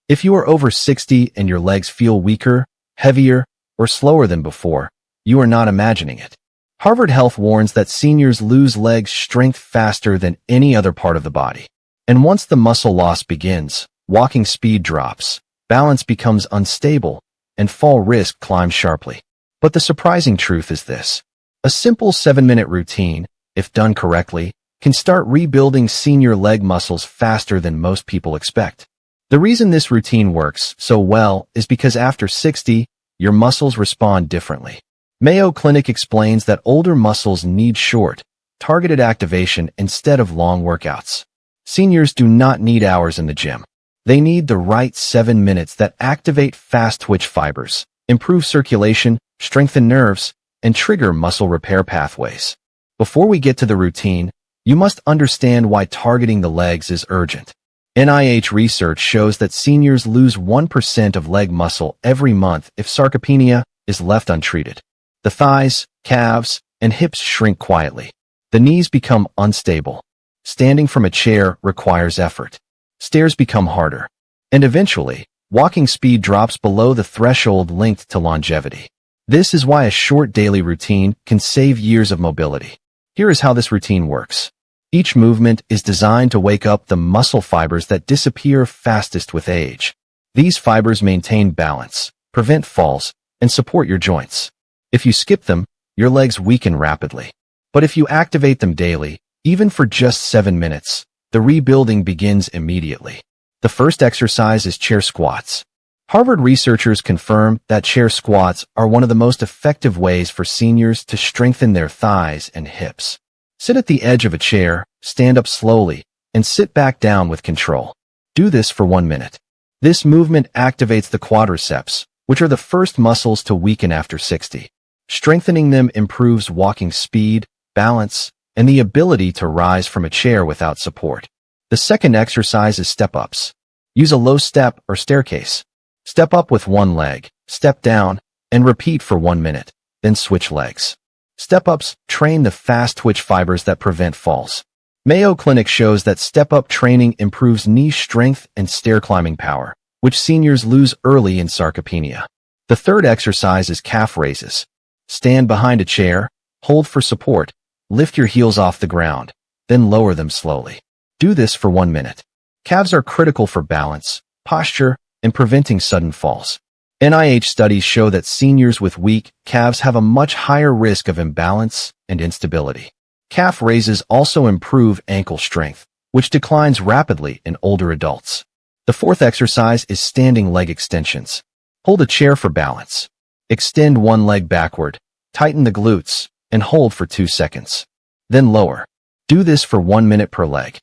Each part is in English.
If you are over 60 and your legs feel weaker, heavier, or slower than before, you are not imagining it. Harvard Health warns that seniors lose leg strength faster than any other part of the body. And once the muscle loss begins, walking speed drops, balance becomes unstable, and fall risk climbs sharply. But the surprising truth is this. A simple 7-minute routine, if done correctly, can start rebuilding senior leg muscles faster than most people expect. The reason this routine works so well is because after 60, your muscles respond differently. Mayo Clinic explains that older muscles need short, targeted activation instead of long workouts. Seniors do not need hours in the gym. They need the right 7 minutes that activate fast-twitch fibers, improve circulation, strengthen nerves, and trigger muscle repair pathways. Before we get to the routine, you must understand why targeting the legs is urgent. NIH research shows that seniors lose 1% of leg muscle every month if sarcopenia is left untreated. The thighs, calves, and hips shrink quietly. The knees become unstable. Standing from a chair requires effort. Stairs become harder. And eventually, walking speed drops below the threshold linked to longevity. This is why a short daily routine can save years of mobility. Here is how this routine works. Each movement is designed to wake up the muscle fibers that disappear fastest with age. These fibers maintain balance, prevent falls, and support your joints. If you skip them, your legs weaken rapidly. But if you activate them daily, even for just 7 minutes, the rebuilding begins immediately. The first exercise is chair squats. Harvard researchers confirm that chair squats are one of the most effective ways for seniors to strengthen their thighs and hips. Sit at the edge of a chair, stand up slowly, and sit back down with control. Do this for 1 minute. This movement activates the quadriceps, which are the first muscles to weaken after 60. Strengthening them improves walking speed, balance, and the ability to rise from a chair without support. The second exercise is step-ups. Use a low step or staircase. Step up with one leg, step down, and repeat for 1 minute, then switch legs. Step-ups train the fast-twitch fibers that prevent falls. Mayo Clinic shows that step-up training improves knee strength and stair-climbing power, which seniors lose early in sarcopenia. The third exercise is calf raises. Stand behind a chair, hold for support, lift your heels off the ground, then lower them slowly. Do this for 1 minute. Calves are critical for balance, posture, and preventing sudden falls. NIH studies show that seniors with weak calves have a much higher risk of imbalance and instability. Calf raises also improve ankle strength, which declines rapidly in older adults. The fourth exercise is standing leg extensions. Hold a chair for balance. Extend one leg backward, tighten the glutes, and hold for 2 seconds. Then lower. Do this for 1 minute per leg.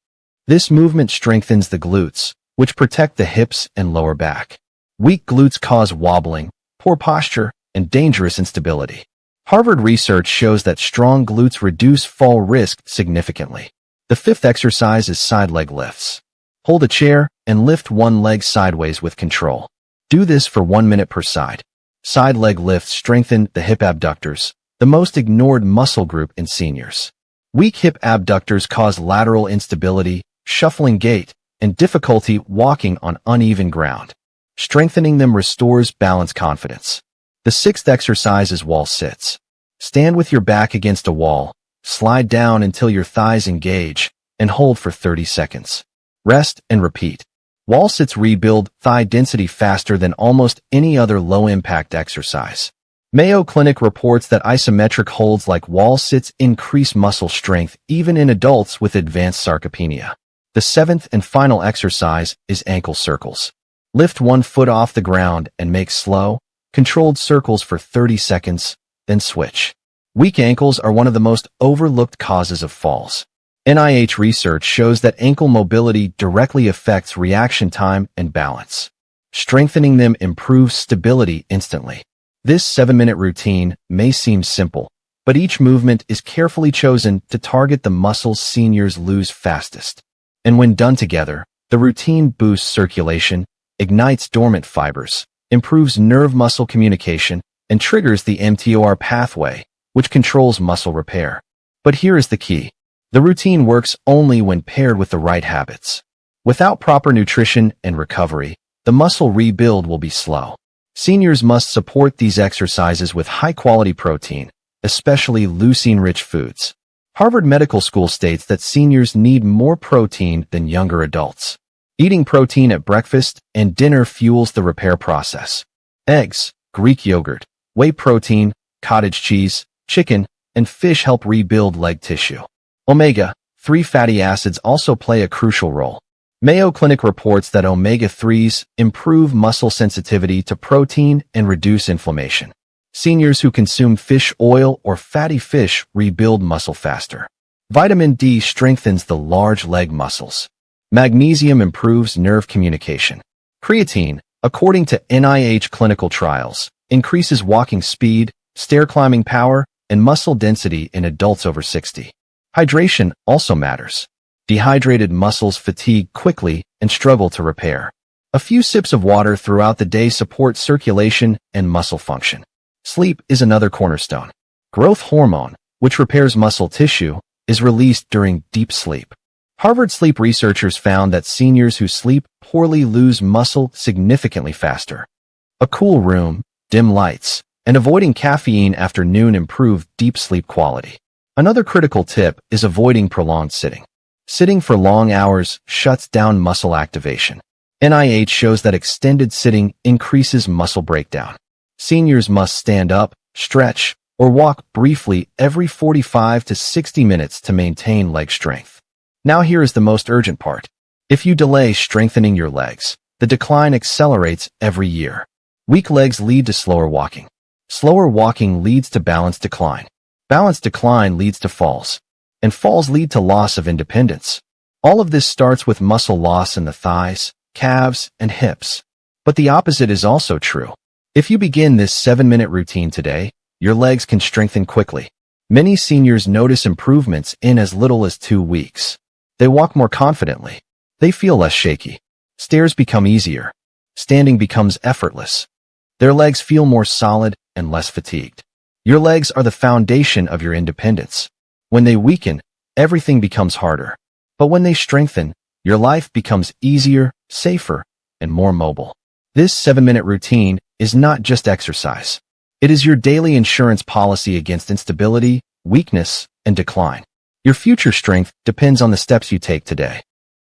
This movement strengthens the glutes, which protect the hips and lower back. Weak glutes cause wobbling, poor posture, and dangerous instability. Harvard research shows that strong glutes reduce fall risk significantly. The fifth exercise is side leg lifts. Hold a chair and lift one leg sideways with control. Do this for 1 minute per side. Side leg lifts strengthen the hip abductors, the most ignored muscle group in seniors. Weak hip abductors cause lateral instability, shuffling gait, and difficulty walking on uneven ground. Strengthening them restores balance confidence. The sixth exercise is wall sits. Stand with your back against a wall, slide down until your thighs engage, and hold for 30 seconds. Rest and repeat. Wall sits rebuild thigh density faster than almost any other low-impact exercise. Mayo Clinic reports that isometric holds like wall sits increase muscle strength even in adults with advanced sarcopenia. The seventh and final exercise is ankle circles. Lift one foot off the ground and make slow, controlled circles for 30 seconds, then switch. Weak ankles are one of the most overlooked causes of falls. NIH research shows that ankle mobility directly affects reaction time and balance. Strengthening them improves stability instantly. This 7-minute routine may seem simple, but each movement is carefully chosen to target the muscles seniors lose fastest. And when done together, the routine boosts circulation, ignites dormant fibers, improves nerve-muscle communication, and triggers the mTOR pathway, which controls muscle repair. But here is the key. The routine works only when paired with the right habits. Without proper nutrition and recovery, the muscle rebuild will be slow. Seniors must support these exercises with high-quality protein, especially leucine-rich foods. Harvard Medical School states that seniors need more protein than younger adults. Eating protein at breakfast and dinner fuels the repair process. Eggs, Greek yogurt, whey protein, cottage cheese, chicken, and fish help rebuild leg tissue. Omega-3 fatty acids also play a crucial role. Mayo Clinic reports that omega-3s improve muscle sensitivity to protein and reduce inflammation. Seniors who consume fish oil or fatty fish rebuild muscle faster. Vitamin D strengthens the large leg muscles. Magnesium improves nerve communication. Creatine, according to NIH clinical trials, increases walking speed, stair climbing power, and muscle density in adults over 60. Hydration also matters. Dehydrated muscles fatigue quickly and struggle to repair. A few sips of water throughout the day support circulation and muscle function. Sleep is another cornerstone. Growth hormone, which repairs muscle tissue, is released during deep sleep. Harvard sleep researchers found that seniors who sleep poorly lose muscle significantly faster. A cool room, dim lights, and avoiding caffeine after noon improve deep sleep quality. Another critical tip is avoiding prolonged sitting. Sitting for long hours shuts down muscle activation. NIH shows that extended sitting increases muscle breakdown. Seniors must stand up, stretch, or walk briefly every 45 to 60 minutes to maintain leg strength. Now here is the most urgent part. If you delay strengthening your legs, the decline accelerates every year. Weak legs lead to slower walking. Slower walking leads to balance decline. Balance decline leads to falls. And falls lead to loss of independence. All of this starts with muscle loss in the thighs, calves, and hips. But the opposite is also true. If you begin this 7-minute routine today, your legs can strengthen quickly. Many seniors notice improvements in as little as 2 weeks. They walk more confidently. They feel less shaky. Stairs become easier. Standing becomes effortless. Their legs feel more solid and less fatigued. Your legs are the foundation of your independence. When they weaken, everything becomes harder. But when they strengthen, your life becomes easier, safer, and more mobile. This 7-minute routine is not just exercise. It is your daily insurance policy against instability, weakness, and decline. Your future strength depends on the steps you take today.